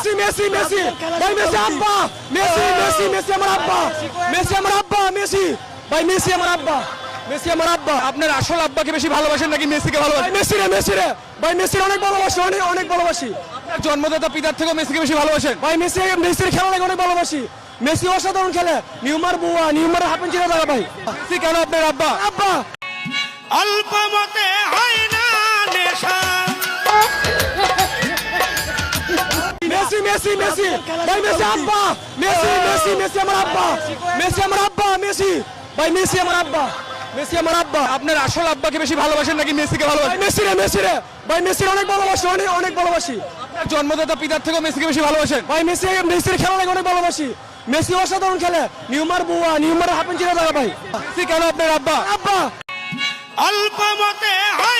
Messi Messi Messi ভাই Messi আব্বা Messi Messi Messi আমার আব্বা মেসি আমার আব্বা মেসি ভাই মেসি আমার আব্বা মেসি আমার আব্বা আপনার আসল আব্বাকে বেশি ভালোবাসেন নাকি মেসিকে ভাই ভালোবাসেন? মেসি রে ভাই মেসির অনেক ভালোবাসি অনেক ভালোবাসি আপনার জন্মদাতা পিতার থেকেও মেসিকে বেশি ভালোবাসেন? ভাই মেসির খেলা অনেক ভালোবাসি মেসি অসাধারণ খেলে নিউমার হাফেন চিরা দাদা ভাই মেসি কেন আপনার আব্বা? আব্বা অল্প মতে হয় না নেশা মেসি মেসি মেসি ভাই মেসি আব্বা মেসি মেসি মেসি আমার আব্বা মেসি আমার আব্বা মেসি ভাই মেসি আমার আব্বা মেসি আমার আব্বা আপনার আসল আব্বাকে বেশি ভালোবাসেন নাকি মেসিকে ভাই ভালোবাসেন? মেসি রে ভাই মেসির অনেক ভালোবাসি অনেক ভালোবাসি আপনার জন্মদাতা পিতার থেকেও মেসিকে বেশি ভালোবাসেন? ভাই মেসির খেলা অনেক ভালোবাসি মেসি অসাধারণ খেলে নিউমার হাফেন চিরা দাদা ভাই মেসি কেন আপনার আব্বা? আব্বা অল্প মতে হয়